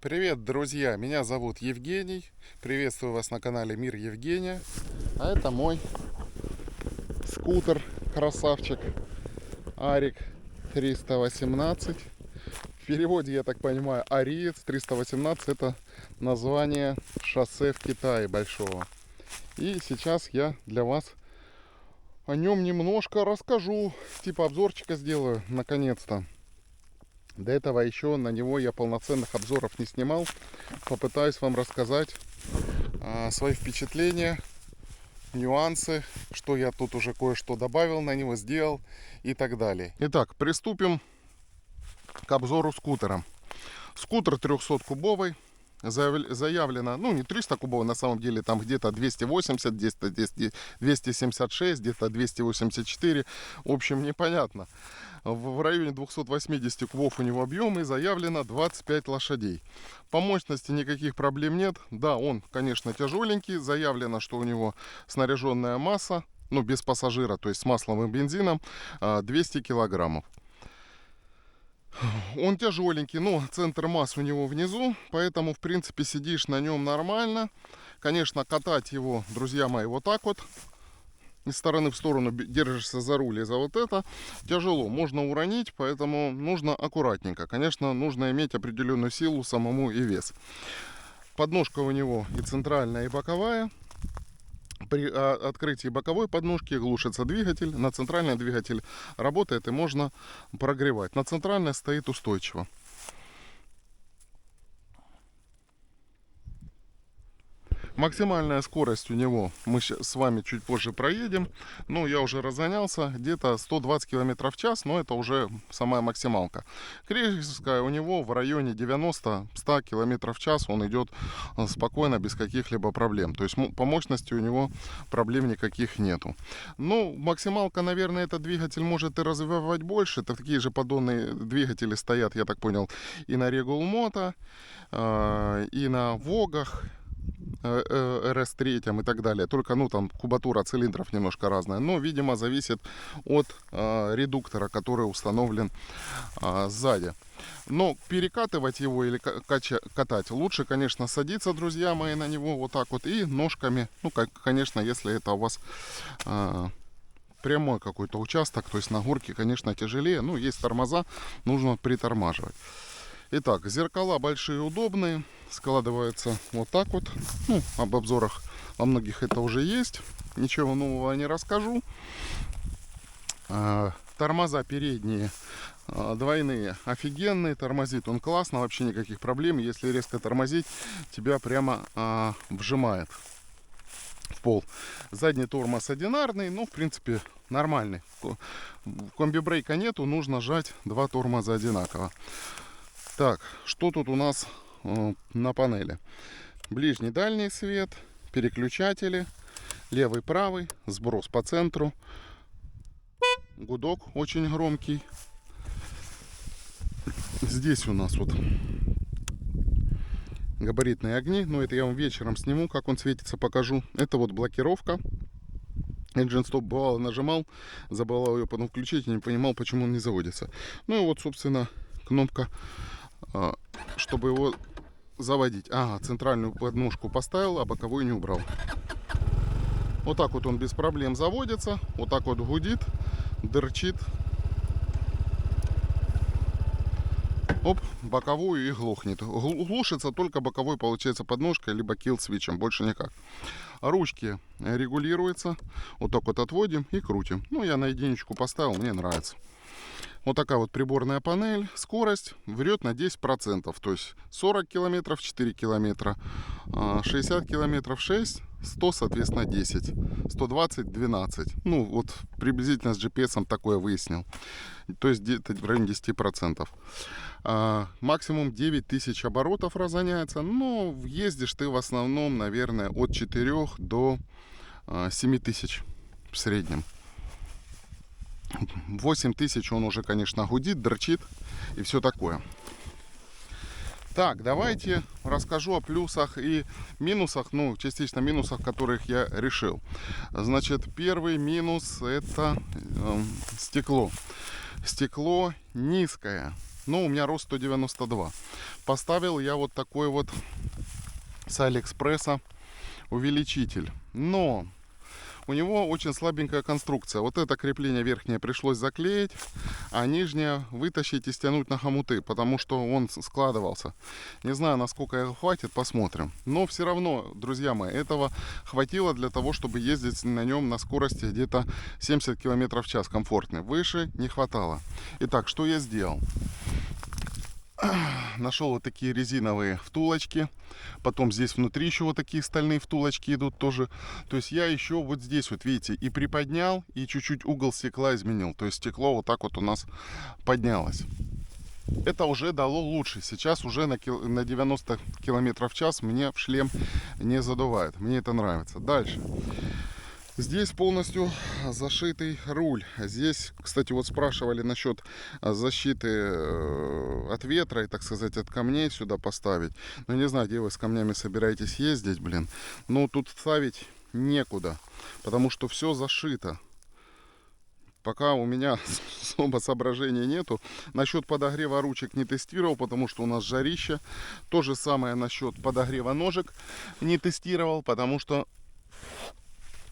Привет, друзья! Меня зовут Евгений. Приветствую вас на канале Мир Евгения. А это мой скутер, красавчик, Арик 318. В переводе, я так понимаю, Ариец 318 это название шоссе в Китае большого. И сейчас я для вас о нем немножко расскажу. Типа обзорчика сделаю, наконец-то. До этого еще на него я полноценных обзоров не снимал. Попытаюсь вам рассказать свои впечатления, нюансы, что я тут уже кое-что добавил на него, сделал и так далее. Итак, приступим к обзору скутера. Скутер 300-кубовый. Заявлено, ну не 300 кубов, на самом деле там где-то 280, где-то 276, где-то 284. В общем, непонятно. В районе 280 кубов у него объем и заявлено 25 лошадей. По мощности никаких проблем нет. Да, он, конечно, тяжеленький. Заявлено, что у него снаряженная масса, ну без пассажира, то есть с маслом и бензином, 200 килограммов. Он тяжеленький, но центр масс у него внизу, поэтому, в принципе, сидишь на нем нормально. Конечно, катать его, друзья мои, вот так вот, из стороны в сторону держишься за руль и за вот это, тяжело, можно уронить, поэтому нужно аккуратненько. Конечно, нужно иметь определенную силу самому и вес. Подножка у него и центральная, и боковая. При открытии боковой подножки глушится двигатель. На центральный двигатель работает и можно прогревать. На центральной стоит устойчиво. Максимальная скорость у него мы с вами чуть позже проедем. Ну, я уже разгонялся, где-то 120 км в час, но это уже самая максималка. Крейсерская у него в районе 90-100 км в час. Он идет спокойно, без каких-либо проблем. То есть по мощности у него проблем никаких нету. Ну, максималка, наверное, этот двигатель может и развивать больше. Это такие же поддонные двигатели стоят, я так понял, и на Regal Moto, и на Вогах, RS3 и так далее. Только, ну, там кубатура цилиндров немножко разная. Но, видимо, зависит от редуктора, который установлен сзади. Но перекатывать его или катать лучше, конечно, садиться, друзья мои, на него вот так вот и ножками. Ну, конечно, если это у вас прямой какой-то участок, то есть на горке, конечно, тяжелее. Ну, есть тормоза, нужно притормаживать. Итак, зеркала большие, удобные, складываются вот так вот. Ну, об обзорах во многих это уже есть, ничего нового не расскажу. Тормоза передние двойные, офигенные, тормозит он классно, вообще никаких проблем. Если резко тормозить, тебя прямо вжимает в пол. Задний тормоз одинарный, ну, в принципе, нормальный. Комби-брейка нету, нужно жать два тормоза одинаково. Так, что тут у нас на панели? Ближний, дальний свет, переключатели, левый, правый, сброс по центру, гудок очень громкий. Здесь у нас вот габаритные огни, но это я вам вечером сниму, как он светится, покажу. Это вот блокировка. Engine Stop бывало нажимал, забывал ее потом включить и не понимал, почему он не заводится. Ну и вот, собственно, кнопка, чтобы его заводить. Ага, центральную подножку поставил, а боковую не убрал. Вот так вот он без проблем заводится. Вот так вот гудит, дырчит. Оп, боковую и глохнет. Глушится только боковой, получается, подножкой, либо килл-свитчем, больше никак. Ручки регулируются. Вот так вот отводим и крутим. Ну, я на единичку поставил, мне нравится. Вот такая вот приборная панель. Скорость врет на 10%. То есть 40 километров 4 километра, 60 километров 6, 100, соответственно, 10, 120, 12. Ну, вот приблизительно с GPS такое выяснил. То есть где-то в районе 10%. Максимум 9000 оборотов разгоняется. Но ездишь ты в основном, наверное, от 4 до 7000 в среднем. 8000 он уже, конечно, гудит, дрочит и все такое. Так, давайте расскажу о плюсах и минусах, ну, частично минусах, которых я решил. Значит, первый минус — это стекло. Стекло низкое. но у меня рост 192. Поставил я вот такой вот с Алиэкспресса увеличитель. Но у него очень слабенькая конструкция. Вот это крепление верхнее пришлось заклеить, а нижнее вытащить и стянуть на хомуты, потому что он складывался. Не знаю, насколько его хватит, посмотрим. Но все равно, друзья мои, этого хватило для того, чтобы ездить на нем на скорости где-то 70 км в час комфортно. Выше не хватало. Итак, что я сделал? Нашел вот такие резиновые втулочки. Потом здесь внутри еще вот такие стальные втулочки идут тоже. То есть я еще вот здесь вот, видите, и приподнял, и чуть-чуть угол стекла изменил. То есть стекло вот так вот у нас поднялось. Это уже дало лучше. Сейчас уже на 90 км в час мне в шлем не задувает. Мне это нравится. Дальше. Здесь полностью зашитый руль. Здесь, кстати, вот спрашивали насчет защиты от ветра и, так сказать, от камней сюда поставить. Ну, не знаю, где вы с камнями собираетесь ездить, блин. Но тут ставить некуда, потому что все зашито. Пока у меня особо соображений нету. Насчет подогрева ручек не тестировал, потому что у нас жарище. То же самое насчет подогрева ножек не тестировал, потому что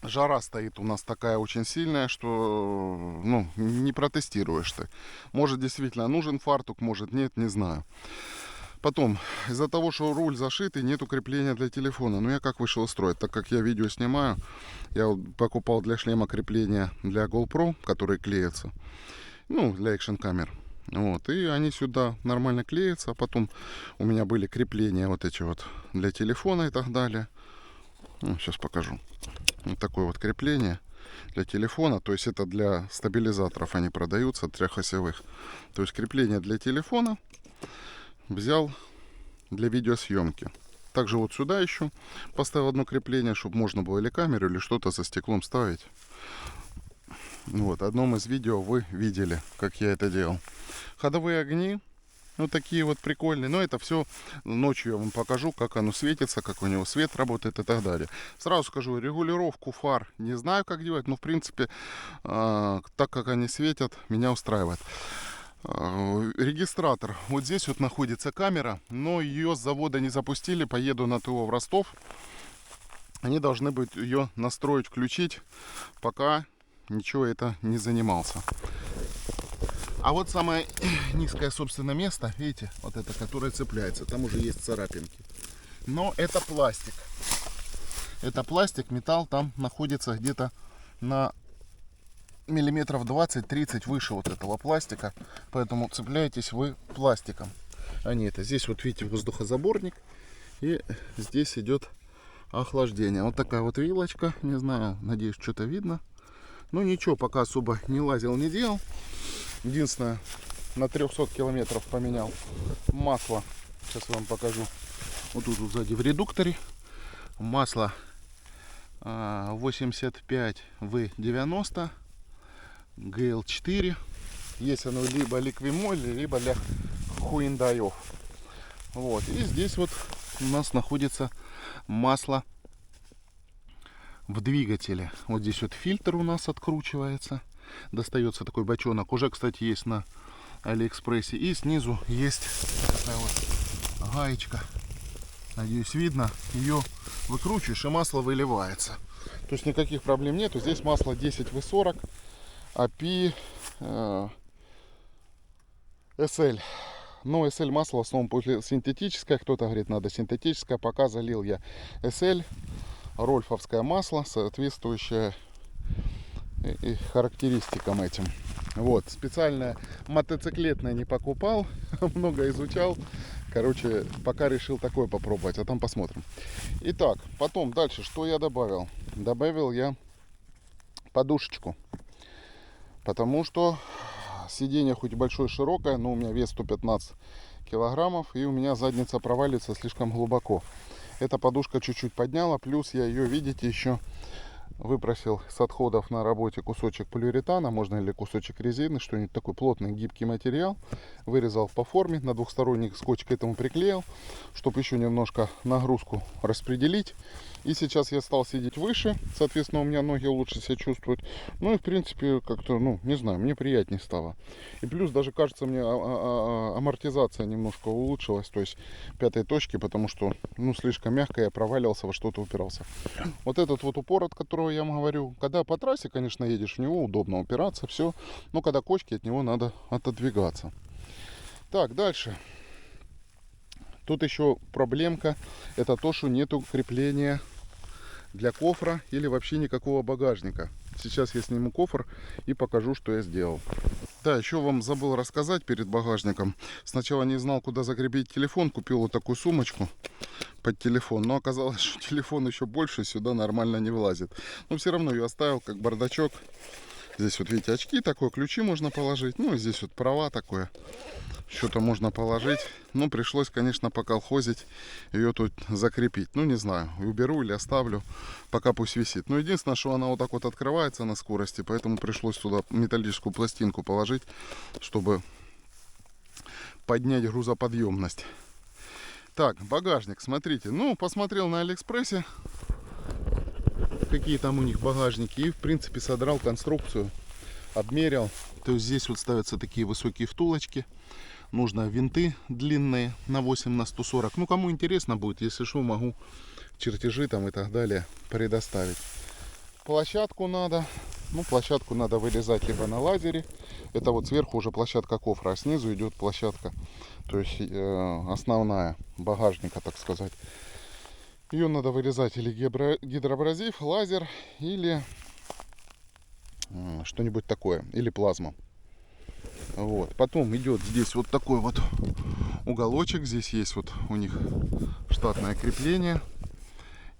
жара стоит у нас такая очень сильная, что ну, не протестируешь ты. Может, действительно нужен фартук, может нет, не знаю. Потом, из-за того, что руль зашитый, нет укрепления для телефона. Ну, я как вышел из строя, так как я видео снимаю, я вот покупал для шлема крепления для GoPro, которые клеятся. Ну, для экшн камер. Вот, и они сюда нормально клеятся. А потом у меня были крепления вот эти вот для телефона и так далее. Ну, сейчас покажу. Вот такое вот крепление для телефона. То есть это для стабилизаторов они продаются, трехосевых. То есть крепление для телефона взял для видеосъемки. Также вот сюда еще поставил одно крепление, чтобы можно было или камеру, или что-то за стеклом ставить. Вот, в одном из видео вы видели, как я это делал. Ходовые огни. Вот такие вот прикольные. Но это все ночью я вам покажу, как оно светится, как у него свет работает и так далее. Сразу скажу, регулировку фар не знаю, как делать, но в принципе, так как они светят, меня устраивает. Регистратор. Вот здесь вот находится камера, но ее с завода не запустили. Поеду на ТО в Ростов. Они должны быть ее настроить, включить, пока ничего это не занимался. А вот самое низкое, собственно, место, видите, вот это, которое цепляется, там уже есть царапинки. Но это пластик. Это пластик, металл там находится где-то на миллиметров 20-30 выше вот этого пластика. Поэтому цепляетесь вы пластиком. А не это. Здесь вот видите воздухозаборник. И здесь идет охлаждение. Вот такая вот вилочка. Не знаю, надеюсь, что-то видно. Ну ничего, пока особо не лазил, не делал. Единственное, на 300 километров поменял масло. Сейчас вам покажу. Вот тут вот сзади в редукторе. Масло 85В90 GL4. Есть оно либо ликвимоль, либо для хуиндаев. Вот. И здесь вот у нас находится масло в двигателе. Вот здесь вот фильтр у нас откручивается. Достается такой бочонок. Уже, кстати, есть на Алиэкспрессе. И снизу есть такая вот гаечка. Надеюсь, видно. Ее выкручиваешь, и масло выливается. То есть никаких проблем нету. Здесь масло 10В40 API SL. Но SL масло в основном синтетическое. Кто-то говорит, надо синтетическое. Пока залил я SL. Рольфовское масло, соответствующее и характеристикам этим. Вот, специально мотоциклетное не покупал, много изучал. Короче, пока решил такое попробовать, а там посмотрим. Итак, потом дальше, что я добавил? Добавил я подушечку. Потому что сиденье хоть большое, широкое, но у меня вес 115 килограммов, и у меня задница провалится слишком глубоко. Эта подушка чуть-чуть подняла, плюс я ее, видите, еще выпросил с отходов на работе кусочек полиуретана, можно или кусочек резины, что-нибудь такой плотный гибкий материал. Вырезал по форме, на двухсторонний скотч к этому приклеил, чтобы еще немножко нагрузку распределить. И сейчас я стал сидеть выше, соответственно, у меня ноги лучше себя чувствуют. Ну и, в принципе, как-то, ну, не знаю, мне приятнее стало. И плюс даже, кажется, мне амортизация немножко улучшилась, то есть пятой точки, потому что, ну, слишком мягко я проваливался, во что-то упирался. Вот этот вот упор, от которого я вам говорю, когда по трассе, конечно, едешь, в него удобно упираться, все. Но когда кочки, от него надо отодвигаться. Так, дальше. Тут еще проблемка, это то, что нету крепления для кофра или вообще никакого багажника. Сейчас я сниму кофр и покажу, что я сделал. Да, еще вам забыл рассказать перед багажником. Сначала не знал, куда закрепить телефон, купил вот такую сумочку под телефон, но оказалось, что телефон еще больше сюда нормально не влазит. Но все равно ее оставил как бардачок. Здесь вот видите, очки такое, ключи можно положить. Ну и здесь вот права такое. Что-то можно положить. Ну, пришлось, конечно, поколхозить, ее тут закрепить. Ну, не знаю, уберу или оставлю, пока пусть висит. Но единственное, что она вот так вот открывается на скорости, поэтому пришлось туда металлическую пластинку положить, чтобы поднять грузоподъемность. Так, багажник, смотрите. Ну, посмотрел на Алиэкспрессе, какие там у них багажники, и, в принципе, содрал конструкцию, обмерил. То есть здесь вот ставятся такие высокие втулочки. Нужно винты длинные на 8 на 140. Ну, кому интересно будет, если что, могу чертежи там и так далее предоставить. Площадку надо. Ну, площадку надо вырезать либо на лазере. Это вот сверху уже площадка кофра, а снизу идет площадка, то есть основная багажника, так сказать. Ее надо вырезать или гидроабразив, лазер, или что-нибудь такое, или плазма. Вот. Потом идет здесь вот такой вот уголочек. Здесь есть вот у них штатное крепление.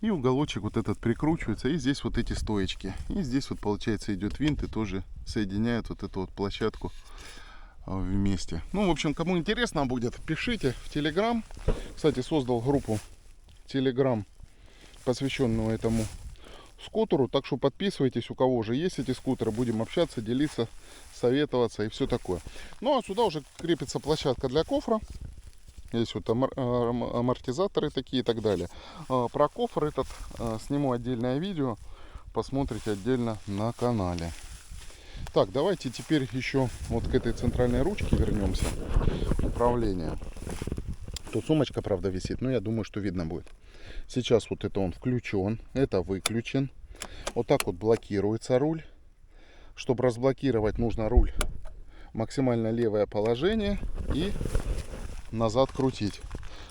И уголочек вот этот прикручивается. И здесь вот эти стоечки. И здесь вот получается идет винт и тоже соединяет вот эту вот площадку вместе. Ну, в общем, кому интересно будет, пишите в Telegram. Кстати, создал группу Telegram, посвященную этому скутеру. Так что подписывайтесь, у кого уже есть эти скутеры. Будем общаться, делиться, советоваться и все такое. Ну а сюда уже крепится площадка для кофра. Есть вот амортизаторы такие и так далее. Про кофр этот сниму отдельное видео. Посмотрите отдельно на канале. Так, давайте теперь еще вот к этой центральной ручке вернемся. Управление. Тут сумочка, правда, висит, но я думаю, что видно будет. Сейчас вот это он включен, это выключен. Вот так вот блокируется руль. Чтобы разблокировать, нужно руль максимально левое положение и назад крутить.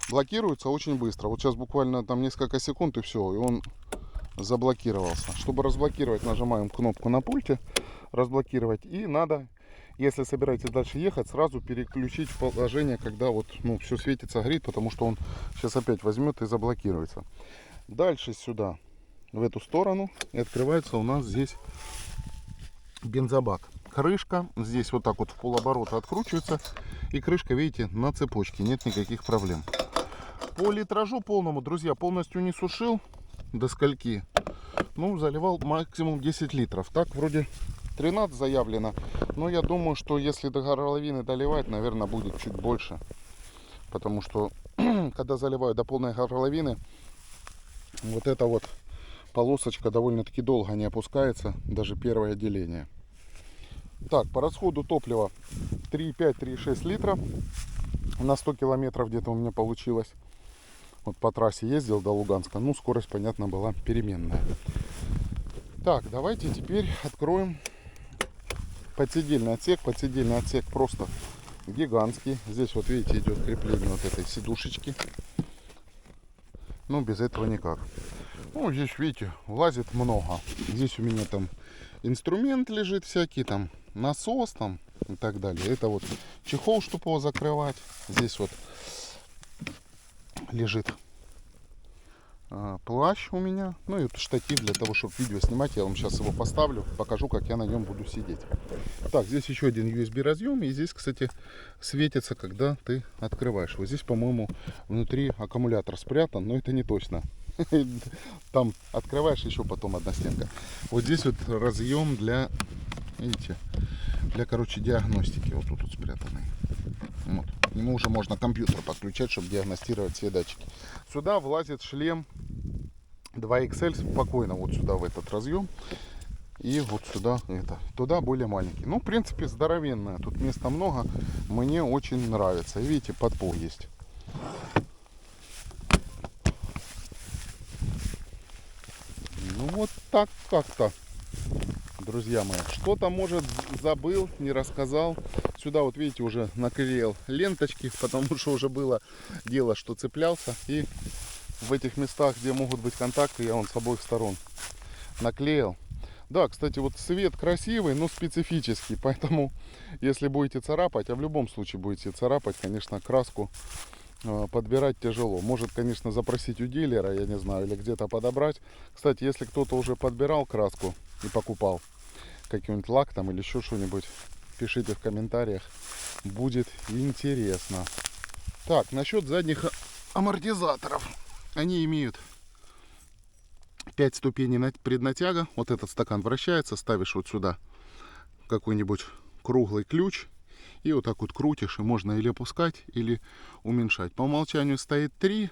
Блокируется очень быстро. Вот сейчас буквально там несколько секунд и все, и он заблокировался. Чтобы разблокировать, нажимаем кнопку на пульте, разблокировать, и надо, если собираетесь дальше ехать, сразу переключить в положение, когда вот, ну, все светится, горит, потому что он сейчас опять возьмет и заблокируется. Дальше сюда, в эту сторону, и открывается у нас здесь бензобак. Крышка здесь вот так вот в полоборота откручивается, и крышка, видите, на цепочке, нет никаких проблем. По литражу полному, друзья, полностью не сушил до скольки. Ну, заливал максимум 10 литров. Так, вроде 13 заявлено. Но я думаю, что если до горловины доливать, наверное, будет чуть больше. Потому что, когда заливаю до полной горловины, вот эта вот полосочка довольно-таки долго не опускается. Даже первое деление. Так, по расходу топлива 3,5-3,6 литра. На 100 километров где-то у меня получилось. Вот по трассе ездил до Луганска. Ну, скорость, понятно, была переменная. Так, давайте теперь откроем подседельный отсек. Подседельный отсек просто гигантский. Здесь вот видите, идет крепление вот этой сидушечки. Ну, без этого никак. Ну, здесь, видите, влазит много. Здесь у меня там инструмент лежит всякий, там насос там и так далее. Это вот чехол, чтобы его закрывать. Здесь вот лежит плащ у меня. Ну и вот штатив для того, чтобы видео снимать. Я вам сейчас его поставлю, покажу, как я на нем буду сидеть. Так, здесь еще один USB разъем. И здесь, кстати, светится, когда ты открываешь. Вот здесь, по-моему, внутри аккумулятор спрятан, но это не точно. Там открываешь, еще потом одна стенка. Вот здесь вот разъем для, видите, для, короче, диагностики. Вот тут спрятанный. Вот. К нему уже можно компьютер подключать, чтобы диагностировать все датчики. Сюда влазит шлем 2XL спокойно вот сюда в этот разъем. И вот сюда это. Туда более маленький. Ну, в принципе, здоровенная. Тут места много. Мне очень нравится. И видите, подпол есть. Ну вот так как-то, друзья мои. Что-то, может, забыл, не рассказал. Сюда вот видите, уже наклеил ленточки, потому что уже было дело, что цеплялся. И в этих местах, где могут быть контакты, я вон с обоих сторон наклеил. Да, кстати, вот цвет красивый, но специфический. Поэтому, если будете царапать, а в любом случае будете царапать, конечно, краску подбирать тяжело. Может, конечно, запросить у дилера, я не знаю, или где-то подобрать. Кстати, если кто-то уже подбирал краску и покупал какой-нибудь лак там или еще что-нибудь, пишите в комментариях. Будет интересно. Так, насчет задних амортизаторов. Они имеют 5 ступеней преднатяга. Вот этот стакан вращается, ставишь вот сюда какой-нибудь круглый ключ и вот так вот крутишь, и можно или опускать, или уменьшать. По умолчанию стоит 3,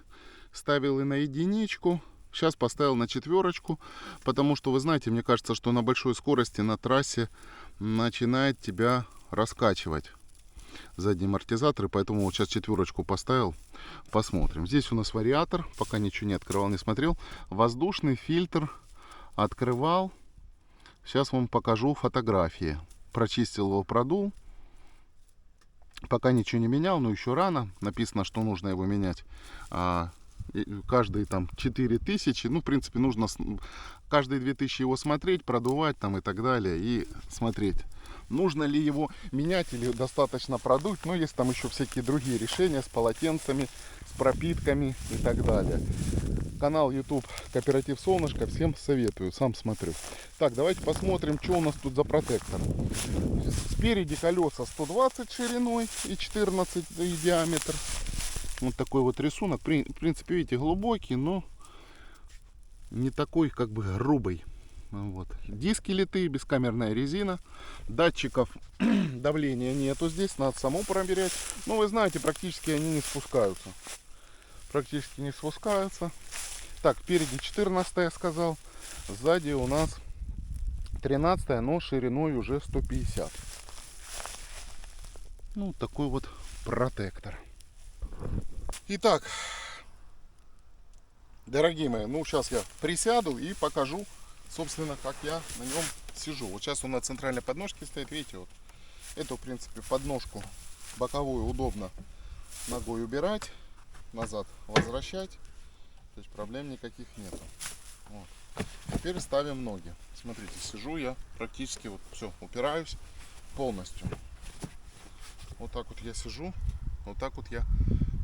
ставил и на единичку, сейчас поставил на 4, потому что, вы знаете, мне кажется, что на большой скорости на трассе начинает тебя раскачивать задние амортизаторы, поэтому вот сейчас 4 поставил. Посмотрим. Здесь у нас вариатор, пока ничего не открывал, не смотрел. Воздушный фильтр открывал. Сейчас вам покажу фотографии. Прочистил его, продул. Пока ничего не менял, но еще рано. Написано, что нужно его менять каждые там 4000. Ну, в принципе, нужно каждые 2000 его смотреть, продувать там и так далее. И смотреть, нужно ли его менять или достаточно продуть. Но есть там еще всякие другие решения с полотенцами, с пропитками и так далее. Канал YouTube Кооператив Солнышко. Всем советую, сам смотрю. Так, давайте посмотрим, что у нас тут за протектор. Спереди колеса 120 шириной и 14 и диаметр. Вот такой вот рисунок. В принципе, видите, глубокий, но не такой как бы грубый. Вот. Диски литые, бескамерная резина. Датчиков давления нету здесь, надо самому проверять. Но вы знаете, практически они не спускаются. Практически не спускаются. Так, впереди 14 я сказал. Сзади у нас 13, но шириной уже 150. Ну, такой вот протектор. Итак, дорогие мои, ну сейчас я присяду и покажу, собственно, как я на нем сижу. Вот сейчас он на центральной подножке стоит, видите, вот эту, в принципе, подножку боковую удобно ногой убирать, назад возвращать, то есть проблем никаких нету. Вот. Теперь ставим ноги. Смотрите, сижу я практически вот все, упираюсь полностью. Вот так вот я сижу, вот так вот я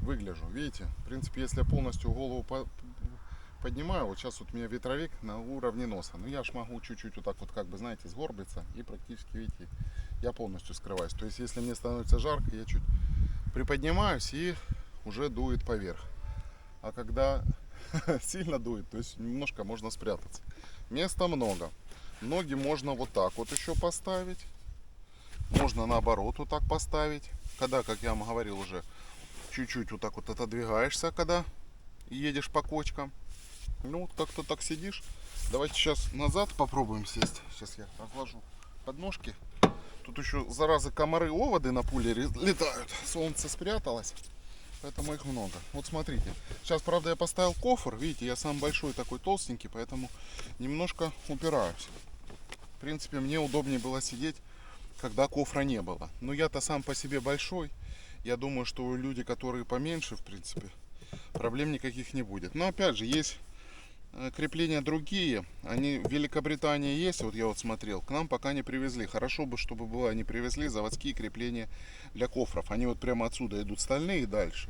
выгляжу. Видите, в принципе, если я полностью голову поднимаю, вот сейчас вот у меня ветровик на уровне носа. Ну я ж могу чуть-чуть вот так вот, как бы, знаете, сгорбиться и практически, видите, я полностью скрываюсь. То есть, если мне становится жарко, я чуть приподнимаюсь и уже дует поверх. А когда сильно дует, то есть немножко можно спрятаться. Места много. Ноги можно вот так вот еще поставить. Можно наоборот вот так поставить. Когда, как я вам говорил уже, чуть-чуть вот так вот отодвигаешься, когда едешь по кочкам. Ну вот как-то так сидишь. Давайте сейчас назад попробуем сесть. Сейчас я разложу подножки. Тут еще, заразы, комары, оводы на пуле летают. Солнце спряталось, поэтому их много. Вот смотрите. Сейчас, правда, я поставил кофр. Видите, я сам большой такой толстенький, поэтому немножко упираюсь. В принципе, мне удобнее было сидеть, когда кофра не было. Но я-то сам по себе большой. Я думаю, что люди, которые поменьше, в принципе, проблем никаких не будет. Но опять же, есть крепления другие. Они в Великобритании есть. Вот я вот смотрел. К нам пока не привезли. Хорошо бы, чтобы было, они привезли заводские крепления для кофров. Они вот прямо отсюда идут стальные и дальше.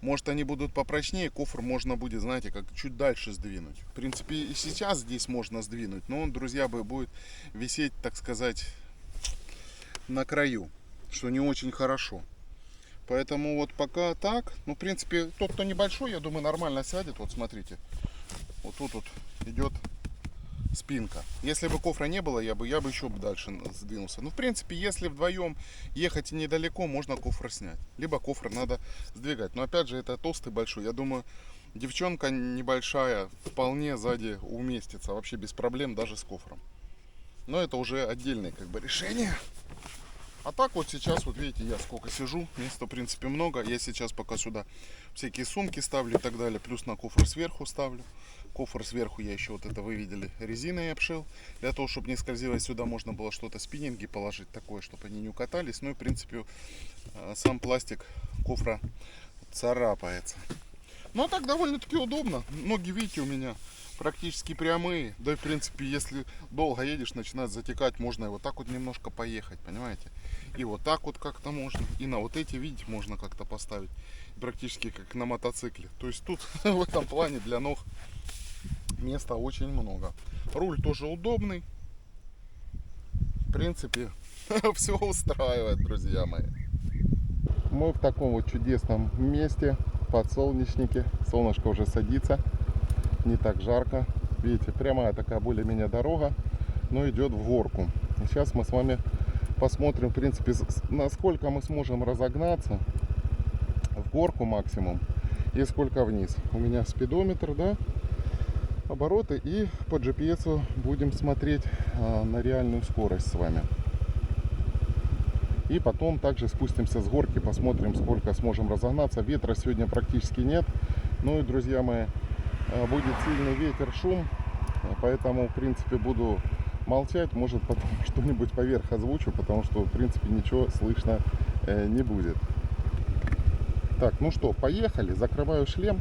Может, они будут попрочнее. Кофр можно будет, знаете, как чуть дальше сдвинуть. В принципе, и сейчас здесь можно сдвинуть. Но он, друзья, будет висеть, так сказать, на краю. Что не очень хорошо. Поэтому вот пока так. Ну, в принципе, тот, кто небольшой, я думаю, нормально сядет. Вот смотрите. Вот тут вот идет спинка. Если бы кофра не было, я бы еще дальше сдвинулся. Ну, в принципе, если вдвоем ехать недалеко, можно кофр снять. Либо кофр надо сдвигать. Но опять же, это толстый большой. Я думаю, Девчонка небольшая, вполне сзади уместится, вообще без проблем, даже с кофром. Но это уже отдельное как бы решение. А так вот сейчас, вот видите, я сколько сижу, места в принципе много. Я сейчас пока сюда всякие сумки ставлю и так далее, плюс на кофр сверху ставлю. Кофр сверху я еще, вот это вы видели, резиной обшил. Для того, чтобы не скользило сюда, можно было что-то, спиннинги положить такое, чтобы они не укатались. Ну и в принципе сам пластик кофра царапается. Ну а так довольно-таки удобно. Ноги, видите, у меня практически прямые. Да и в принципе, если долго едешь, начинает затекать, можно и вот так вот немножко поехать, понимаете? И вот так вот как-то можно. И на вот эти, видите, можно как-то поставить. Практически как на мотоцикле. То есть тут в этом плане для ног места очень много. Руль тоже удобный. В принципе, все устраивает, друзья мои. Мы в таком вот чудесном месте, подсолнечнике. Солнышко уже садится, не так жарко. Видите, прямая такая более-менее дорога, но идет в горку. И сейчас мы с вами посмотрим, в принципе, насколько мы сможем разогнаться в горку максимум и сколько вниз. У меня спидометр, да, обороты, и по GPS будем смотреть на реальную скорость с вами. И потом также спустимся с горки, посмотрим, сколько сможем разогнаться. Ветра сегодня практически нет. Ну и, друзья мои, будет сильный ветер, шум. Поэтому, в принципе, буду молчать. Может, потом что-нибудь поверх озвучу, потому что, в принципе, ничего слышно не будет. Так, ну что, поехали. Закрываю шлем.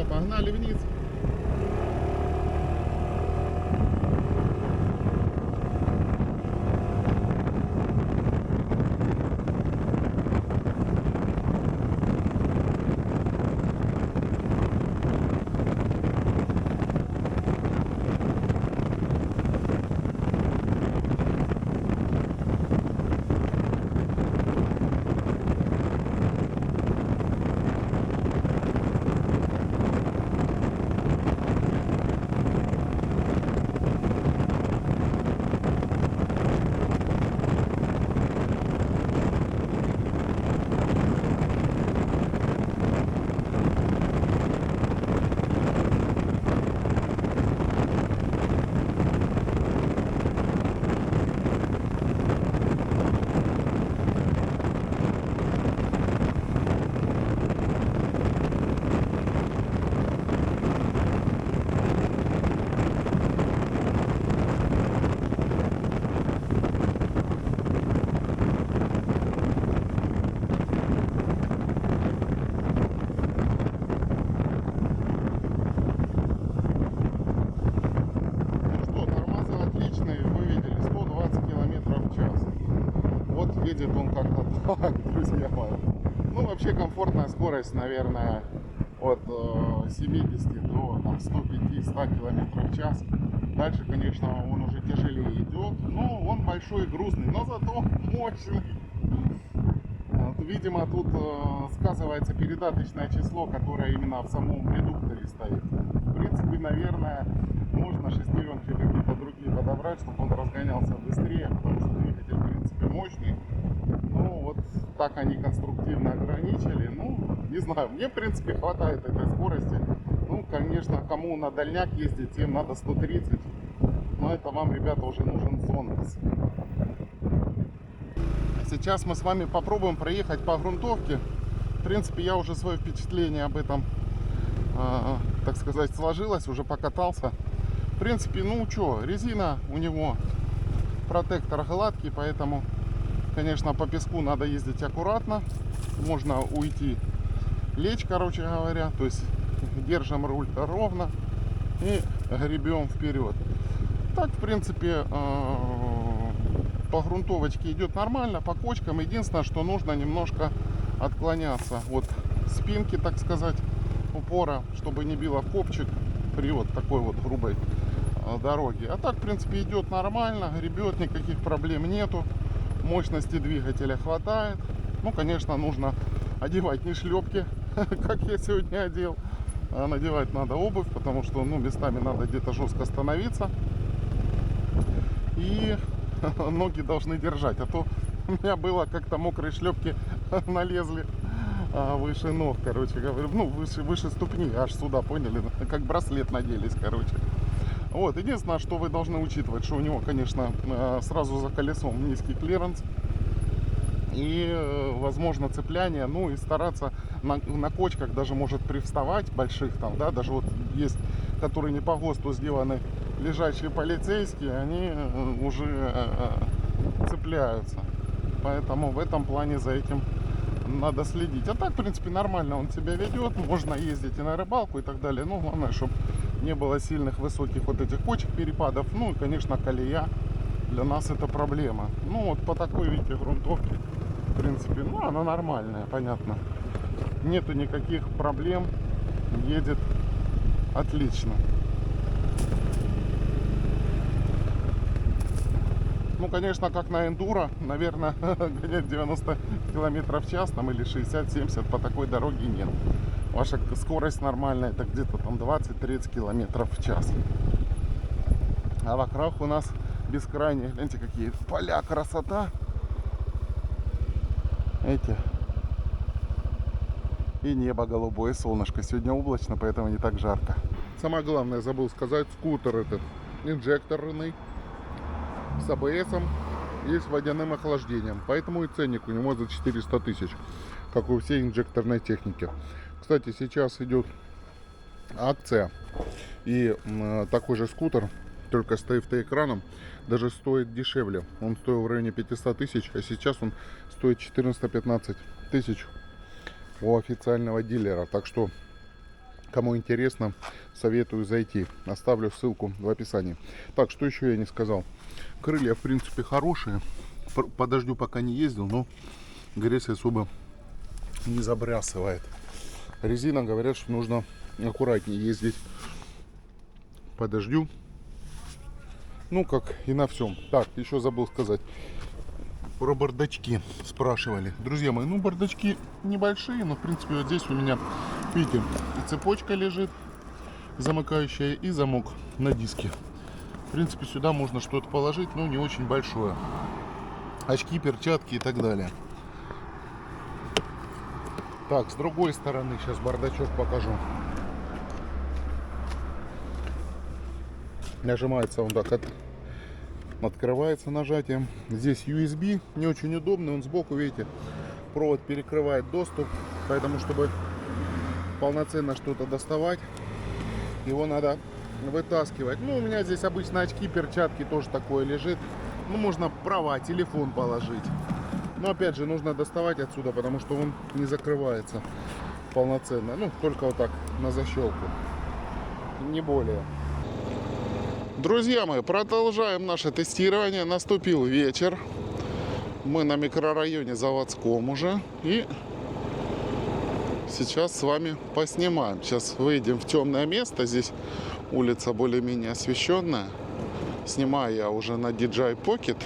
Погнали вниз. он как-то так, друзья мои. Ну, вообще комфортная скорость, наверное, от 70 до 105-100 км в час. Дальше, конечно, он уже тяжелее идет, но он большой и грузный, но зато мощный. Вот, видимо, тут сказывается передаточное число, которое именно в самом редукторе стоит. В принципе, наверное, можно шестеренки какие-то другие подобрать, чтобы он разгонялся быстрее, потому что двигатель, в принципе, мощный. Ну, вот так они конструктивно ограничили. Ну, не знаю, мне, в принципе, хватает этой скорости. Ну, конечно, кому на дальняк ездить, тем надо 130. Но это вам, ребята, уже нужен Zondas. Сейчас мы с вами попробуем проехать по грунтовке. В принципе, я уже свое впечатление об этом, так сказать, сложилось, уже покатался. В принципе, ну что, резина у него, протектор гладкий, поэтому, конечно, по песку надо ездить аккуратно. Можно уйти, лечь, короче говоря. То есть держим руль ровно и гребем вперед. Так, в принципе, по грунтовочке идет нормально, по кочкам. Единственное, что нужно немножко отклоняться от спинки, так сказать, упора, чтобы не било в копчик при вот такой вот грубой дороге. А так, в принципе, идет нормально, гребет, никаких проблем нету. Мощности двигателя хватает. Ну, конечно, нужно одевать не шлепки, как я сегодня одел, а надевать надо обувь, потому что, ну, местами надо где-то жестко становиться. И ноги должны держать, а то у меня было как-то мокрые шлепки налезли выше ног, короче говоря, ну, выше ступни, аж сюда, поняли, как браслет наделись, короче. Вот, единственное, что вы должны учитывать, что у него, конечно, сразу за колесом низкий клиренс и, возможно, цепляние, ну, и стараться на кочках даже может привставать больших там, да, даже вот есть, которые не по ГОСТу сделаны, лежачие полицейские, они уже цепляются. Поэтому в этом плане за этим надо следить. А так, в принципе, нормально он себя ведет. Можно ездить и на рыбалку и так далее. Но главное, чтобы не было сильных высоких вот этих кочек, перепадов. Ну и, конечно, колея. Для нас это проблема. Ну вот по такой, видите, грунтовке, в принципе, ну она нормальная, понятно. Нету никаких проблем. Едет отлично. Ну, конечно, как на эндуро, наверное, гонять 90 км в час там, или 60-70 по такой дороге нет. Ваша скорость нормальная, это где-то там 20-30 км в час. А вокруг у нас бескрайние, гляньте, какие поля, красота. Эти. И небо голубое, солнышко. Сегодня облачно, поэтому не так жарко. Самое главное, забыл сказать, скутер этот инжекторный, с АБСом и с водяным охлаждением. Поэтому и ценник у него за 400 тысяч, как у всей инжекторной техники. Кстати, сейчас идет акция. И такой же скутер, только с TFT-экраном, даже стоит дешевле. Он стоил в районе 500 тысяч, а сейчас он стоит 14-15 тысяч у официального дилера. Так что, кому интересно, советую зайти. Оставлю ссылку в описании. Так, что еще я не сказал. Крылья, в принципе, хорошие. По дождю пока не ездил, но грязь особо не забрасывает. Резина, говорят, что нужно аккуратнее ездить по дождю. Ну, как и на всем. Так, еще забыл сказать. Про бардачки спрашивали. Друзья мои, ну, бардачки небольшие, но, в принципе, вот здесь у меня, видите, и цепочка лежит замыкающая, и замок на диске. В принципе, сюда можно что-то положить, но не очень большое. Очки, перчатки и так далее. Так, с другой стороны сейчас бардачок покажу. Нажимается он так, открывается нажатием. Здесь USB, не очень удобный, он сбоку, видите, провод перекрывает доступ, поэтому, чтобы полноценно что-то доставать, его надо вытаскивать. Ну, у меня здесь обычно очки, перчатки тоже такое лежит. Ну, можно права, телефон положить. Но, опять же, нужно доставать отсюда, потому что он не закрывается полноценно. Ну, только вот так, на защелку. Не более. Друзья мои, продолжаем наше тестирование. Наступил вечер. Мы на микрорайоне Заводском уже. И сейчас с вами поснимаем. Сейчас выйдем в темное место. Здесь улица более-менее освещенная. Снимаю я уже на DJI Pocket.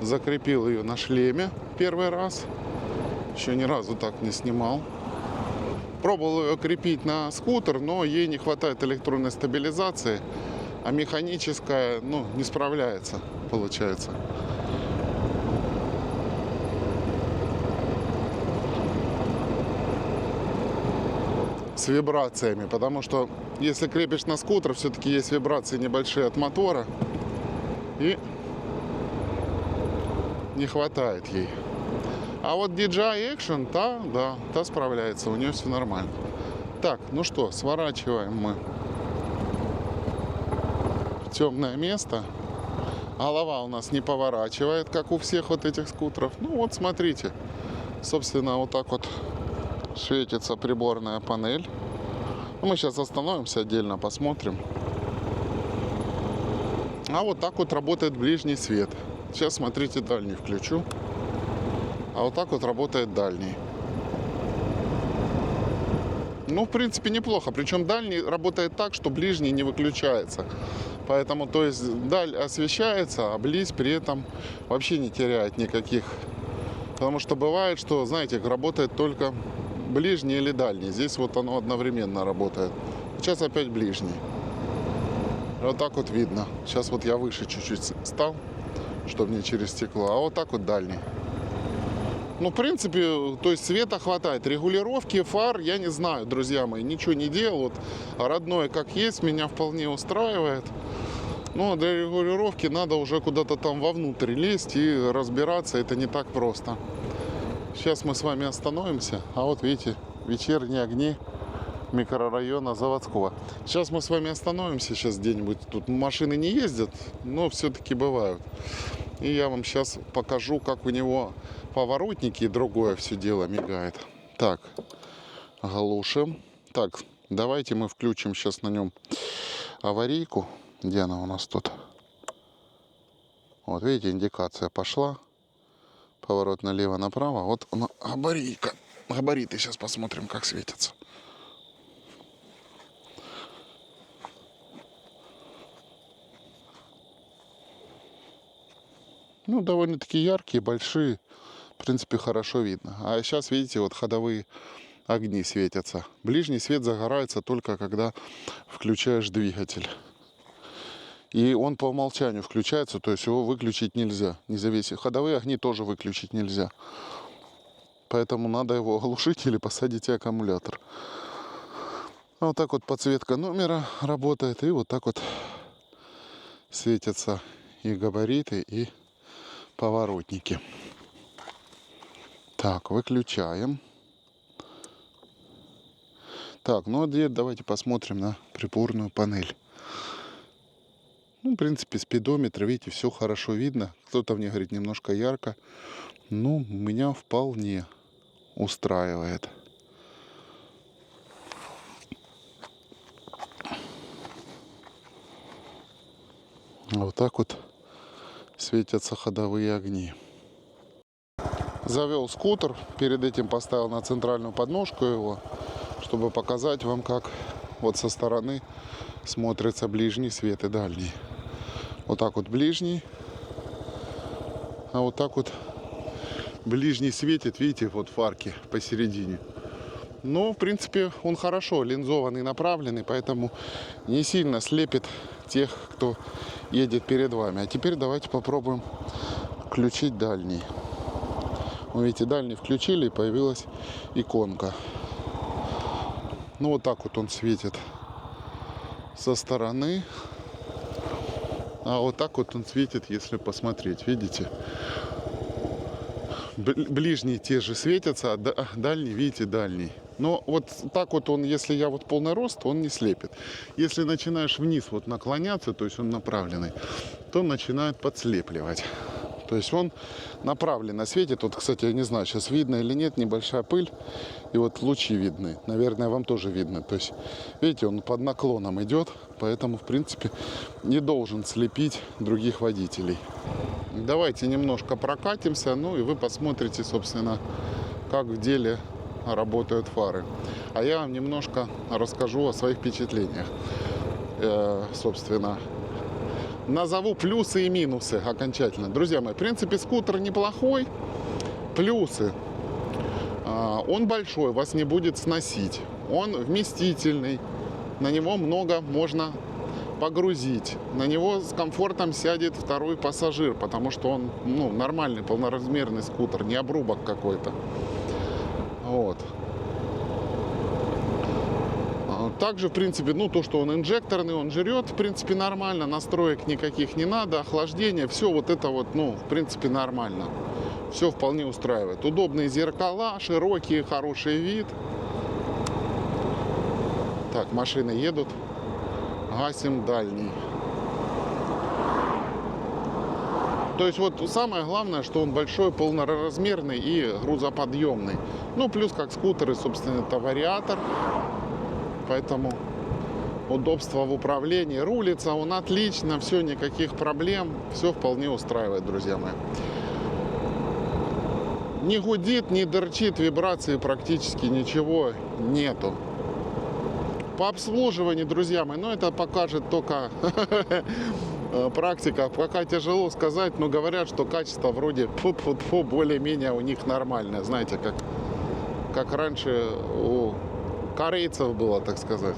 Закрепил ее на шлеме первый раз. Еще ни разу так не снимал. Пробовал ее крепить на скутер, но ей не хватает электронной стабилизации. А механическая, не справляется, получается. С вибрациями, потому что если крепишь на скутер, все-таки есть вибрации небольшие от мотора. И не хватает ей. А вот DJI Action, та справляется, у нее все нормально. Так, ну что, сворачиваем мы в темное место. Голова у нас не поворачивает, как у всех вот этих скутеров. Ну вот, смотрите, собственно, вот так вот светится приборная панель. Мы сейчас остановимся, отдельно посмотрим. А вот так вот работает ближний свет. Сейчас, смотрите, дальний включу. А вот так вот работает дальний. Ну, в принципе, неплохо. Причем дальний работает так, что ближний не выключается. Поэтому, то есть, даль освещается, а близь при этом вообще не теряет никаких. Потому что бывает, что, знаете, работает только ближний или дальний. Здесь вот оно одновременно работает. Сейчас опять ближний. Вот так вот видно. Сейчас вот я выше чуть-чуть стал, чтобы не через стекло. А вот так вот дальний. Ну, в принципе, то есть света хватает. Регулировки фар, я не знаю, друзья мои, ничего не делал. Вот родное как есть, меня вполне устраивает. Но для регулировки надо уже куда-то там вовнутрь лезть и разбираться. Это не так просто. Сейчас мы с вами остановимся. А вот видите, вечерние огни микрорайона Заводского. Сейчас мы с вами остановимся. Сейчас где-нибудь. Тут машины не ездят, но все-таки бывают. И я вам сейчас покажу, как у него поворотники и другое все дело мигает. Так, глушим. Так, давайте мы включим сейчас на нем аварийку. Где она у нас тут? Вот видите, индикация пошла. Поворот налево-направо. Вот она, аварийка. Габариты сейчас посмотрим, как светятся. Ну, довольно-таки яркие, большие. В принципе, хорошо видно. А сейчас, видите, вот ходовые огни светятся. Ближний свет загорается только когда включаешь двигатель. И он по умолчанию включается, то есть его выключить нельзя. Независимо. Ходовые огни тоже выключить нельзя. Поэтому надо его оглушить или посадить аккумулятор. Вот так вот подсветка номера работает. И вот так вот светятся и габариты, и поворотники. Так, выключаем. Так, ну а теперь давайте посмотрим на приборную панель. Ну, в принципе, спидометр, видите, все хорошо видно. Кто-то мне говорит, немножко ярко. Ну, меня вполне устраивает. Вот так вот светятся ходовые огни. Завел скутер, перед этим поставил на центральную подножку его, чтобы показать вам, как вот со стороны смотрится ближний свет и дальний. Вот так вот ближний, а вот так вот ближний светит, видите, вот фарки посередине. Но, в принципе, он хорошо линзованный, направленный, поэтому не сильно слепит тех, кто едет перед вами. А теперь давайте попробуем включить дальний. Вы видите, дальний включили, и появилась иконка. Ну, вот так вот он светит со стороны. А вот так вот он светит, если посмотреть. Видите? Ближние те же светятся, а дальний, видите, дальний. Но вот так вот он, если я вот полный рост, он не слепит. Если начинаешь вниз вот наклоняться, то есть он направленный, то начинает подслепливать. То То есть он направленно светит. Вот, кстати, я не знаю, сейчас видно или нет, небольшая пыль. И вот лучи видны. Наверное, вам тоже видно. То есть, видите, он под наклоном идет. Поэтому, в принципе, не должен слепить других водителей. Давайте немножко прокатимся. Ну и вы посмотрите, собственно, как в деле работают фары. А я вам немножко расскажу о своих впечатлениях. Собственно, назову плюсы и минусы окончательно. Друзья мои, в принципе, скутер неплохой. Плюсы. Он большой, вас не будет сносить. Он вместительный. На него много можно погрузить. На него с комфортом сядет второй пассажир, потому что он нормальный, полноразмерный скутер, не обрубок какой-то. Вот. Также, в принципе, то, что он инжекторный, он жрет, в принципе, нормально. Настроек никаких не надо, охлаждение, все вот это вот, в принципе, нормально. Все вполне устраивает. Удобные зеркала, широкий, хороший вид. Так, машины едут. Гасим дальний. То есть вот самое главное, что он большой, полноразмерный и грузоподъемный. Плюс как скутеры, собственно, это вариатор. Поэтому удобство в управлении. Рулится он отлично, все, никаких проблем. Все вполне устраивает, друзья мои. Не гудит, не дырчит, вибрации практически ничего нету. По обслуживанию, друзья мои, это покажет только практика. Пока тяжело сказать, но говорят, что качество вроде более-менее у них нормальное. Знаете, как раньше у корейцев было, так сказать.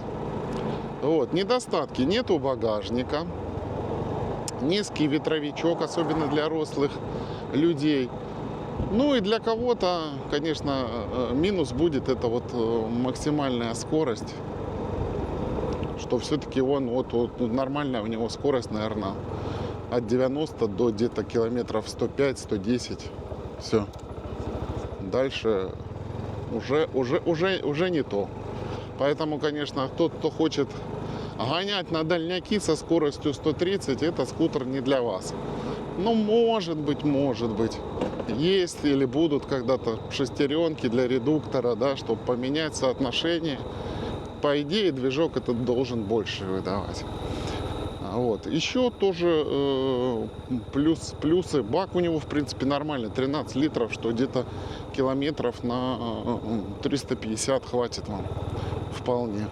Вот. Недостатки. Нету багажника. Низкий ветровичок, особенно для рослых людей. И для кого-то, конечно, минус будет это вот максимальная скорость. Что все-таки он, нормальная у него скорость, наверное, от 90 до где-то километров 105-110. Все. Дальше уже не то. Поэтому, конечно, тот, кто хочет гонять на дальняки со скоростью 130, это скутер не для вас. Может быть, есть или будут когда-то шестеренки для редуктора, да, чтобы поменять соотношение. По идее, движок этот должен больше выдавать. Вот. Еще тоже плюсы. Бак у него, в принципе, нормальный. 13 литров, что где-то километров на 350 хватит вам. Вполне.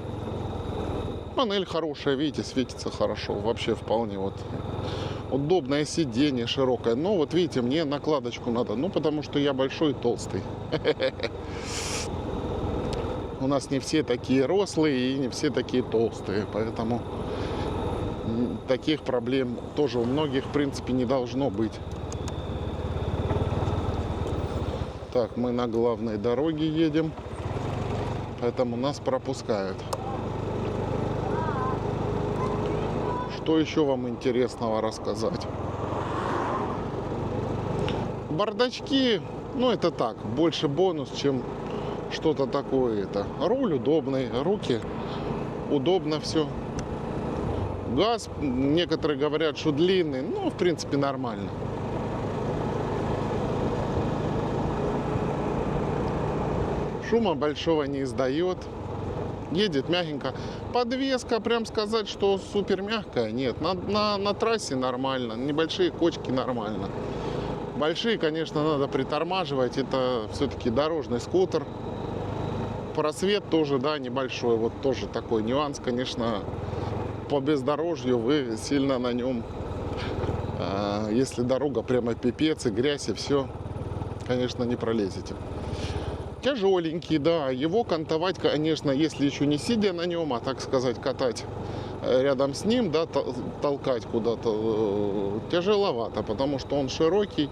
Панель хорошая, видите, светится хорошо. Вообще вполне удобное сиденье, широкое. Но вот видите, мне накладочку надо. Потому что я большой и толстый. У нас не все такие рослые и не все такие толстые. Поэтому таких проблем тоже у многих, в принципе, не должно быть. Так, мы на главной дороге едем. Поэтому нас пропускают. Что еще вам интересного рассказать? Бардачки, это так, больше бонус, чем что-то такое. Руль удобный, руки удобно все. Газ, некоторые говорят, что длинный, в принципе, нормально. Шума большого не издает. Едет мягенько. Подвеска, прям сказать, что супер мягкая, нет. На трассе нормально. Небольшие кочки нормально. Большие, конечно, надо притормаживать. Это все-таки дорожный скутер. Просвет тоже, небольшой. Вот тоже такой нюанс, конечно. По бездорожью вы сильно на нем, если дорога прямо пипец и грязь и все, конечно, не пролезете. Тяжеленький, да, его кантовать, конечно, если еще не сидя на нем, а, так сказать, катать рядом с ним, толкать куда-то тяжеловато, потому что он широкий,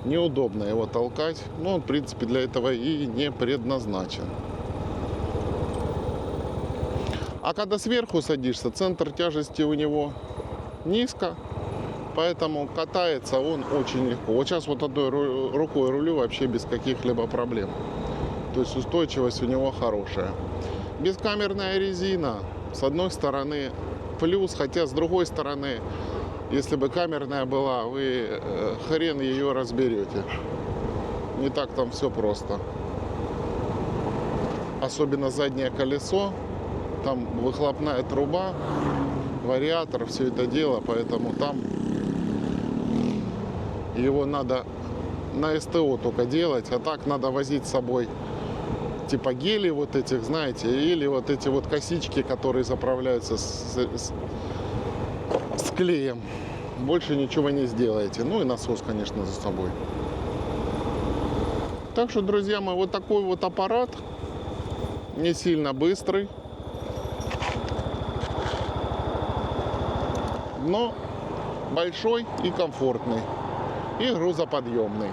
неудобно его толкать, он, в принципе, для этого и не предназначен. А когда сверху садишься, центр тяжести у него низко, поэтому катается он очень легко. Вот сейчас одной рукой рулю вообще без каких-либо проблем. То есть устойчивость у него хорошая. Бескамерная резина, с одной стороны плюс, хотя с другой стороны Если бы камерная была, вы хрен ее разберете. Не так там все просто. Особенно заднее колесо. Там выхлопная труба, вариатор, все это дело. Поэтому там его надо на СТО только делать. А так надо возить с собой типа гели вот этих, знаете, или вот эти вот косички, которые заправляются с клеем. Больше ничего не сделаете. Ну и насос, конечно, за собой. Так что, друзья мои, вот такой вот аппарат. Не сильно быстрый. Но большой и комфортный. И грузоподъемный.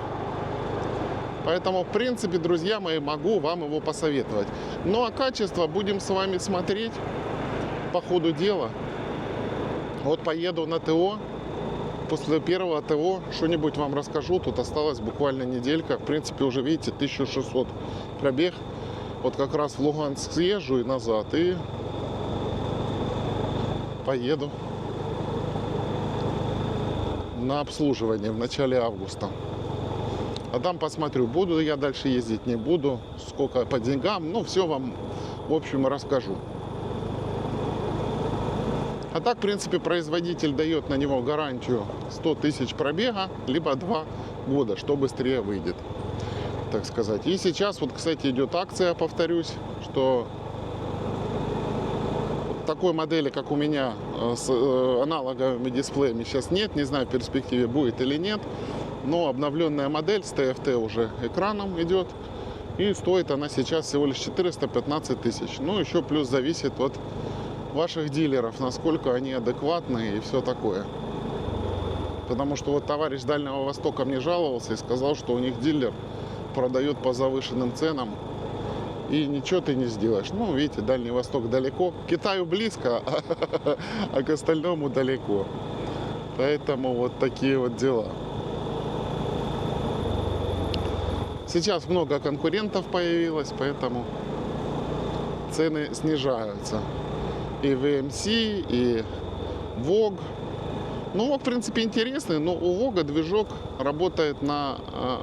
Поэтому, в принципе, друзья мои, могу вам его посоветовать. Ну а качество будем с вами смотреть по ходу дела. Вот поеду на ТО. После первого ТО что-нибудь вам расскажу. Тут осталась буквально неделька. В принципе, уже видите, 1600 пробег. Вот как раз в Луганск съезжу и назад. И поеду на обслуживание в начале августа. А там посмотрю, буду я дальше ездить, не буду, сколько по деньгам. Ну, все вам, в общем, расскажу. А так, в принципе, производитель дает на него гарантию 100 тысяч пробега, либо 2 года, что быстрее выйдет, так сказать. И сейчас, вот, кстати, идет акция, повторюсь, что такой модели, как у меня, с аналоговыми дисплеями сейчас нет. Не знаю, в перспективе будет или нет. Но обновленная модель с ТФТ уже экраном идет. И стоит она сейчас всего лишь 415 тысяч. Ну, еще плюс зависит от ваших дилеров, насколько они адекватны и все такое. Потому что вот товарищ с Дальнего Востока мне жаловался и сказал, что у них дилер продает по завышенным ценам. И ничего ты не сделаешь. Ну, видите, Дальний Восток далеко. К Китаю близко, а к остальному далеко. Поэтому вот такие вот дела. Сейчас много конкурентов появилось, поэтому цены снижаются. И VMC, и VOG. Ну, VOG, в принципе, интересный, но у VOG движок работает на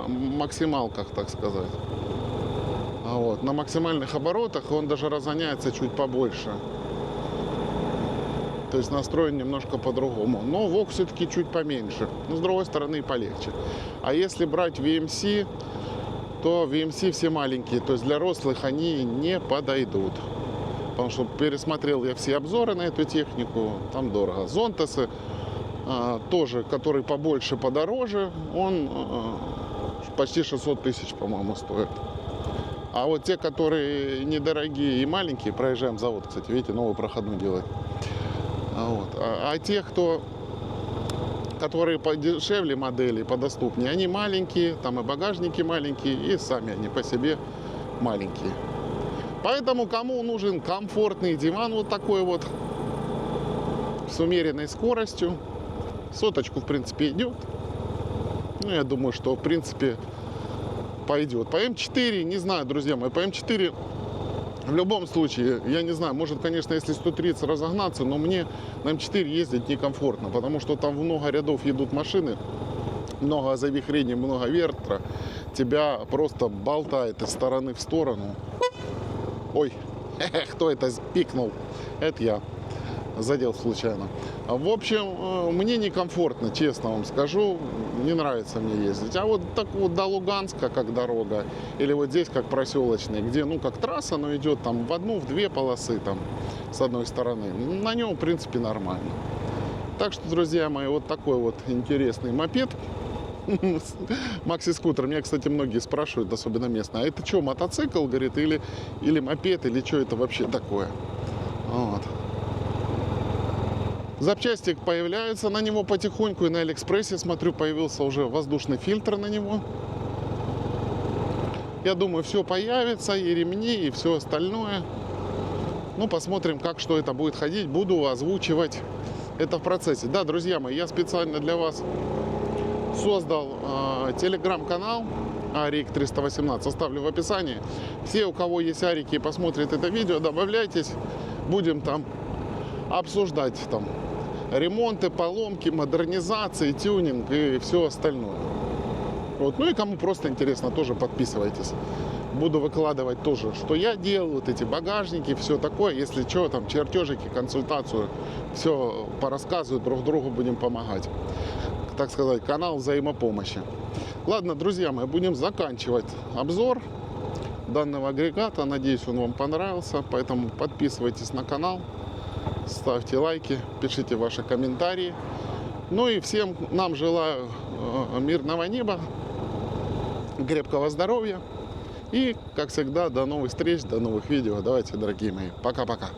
максималках, так сказать. Вот. На максимальных оборотах он даже разгоняется чуть побольше. То есть настроен немножко по-другому. Но VOG все-таки чуть поменьше. Но с другой стороны и полегче. А если брать VMC, то VMC все маленькие. То есть для рослых они не подойдут. Потому что пересмотрел я все обзоры на эту технику. Там дорого. Зонтесы тоже, который побольше, подороже, он почти 600 тысяч, по-моему, стоит. А вот те, которые недорогие и маленькие, проезжаем завод, кстати, видите, новую проходную делают. Вот. А те, которые подешевле модели, подоступнее, они маленькие, там и багажники маленькие, и сами они по себе маленькие. Поэтому кому нужен комфортный диван вот такой вот, с умеренной скоростью, соточку, в принципе, идет. Ну, я думаю, что, в принципе, пойдет. По М4, не знаю, друзья мои, по М4 в любом случае, я не знаю, может, конечно, если 130 разогнаться, но мне на М4 ездить некомфортно, потому что там в много рядов едут машины, много завихрений, много ветра, тебя просто болтает из стороны в сторону. Ой, кто это пикнул? Это я. Задел случайно. В общем, мне некомфортно, честно вам скажу. Не нравится мне ездить. А вот так вот до Луганска, как дорога, или вот здесь, как проселочный, где, ну, как трасса, но идет там в одну, в две полосы, там, с одной стороны. На нем, в принципе, нормально. Так что, друзья мои, вот такой вот интересный мопед. Макси-скутер. Меня, кстати, многие спрашивают, особенно местные, а это что, мотоцикл, говорит, или мопед, или что это вообще такое? Вот. Запчасти появляются на него потихоньку, и на Алиэкспрессе, смотрю, появился уже воздушный фильтр на него. Я думаю, все появится, и ремни, и все остальное. Ну, посмотрим, как, что это будет ходить. Буду озвучивать это в процессе. Да, друзья мои, я специально для вас создал телеграм-канал Арик 318. Оставлю в описании. Все, у кого есть Арики и посмотрят это видео, добавляйтесь. Будем там обсуждать там ремонты, поломки, модернизации, тюнинг и все остальное. Вот. Ну и кому просто интересно, тоже подписывайтесь. Буду выкладывать тоже, что я делал, вот эти багажники, все такое. Если что, там чертежики, консультацию, все порассказываю, друг другу будем помогать. Так сказать, канал взаимопомощи. Ладно, друзья мои, будем заканчивать обзор данного агрегата. Надеюсь, он вам понравился. Поэтому подписывайтесь на канал, ставьте лайки, пишите ваши комментарии. Ну и всем нам желаю мирного неба, крепкого здоровья. И, как всегда, до новых встреч, до новых видео. Давайте, дорогие мои, пока-пока.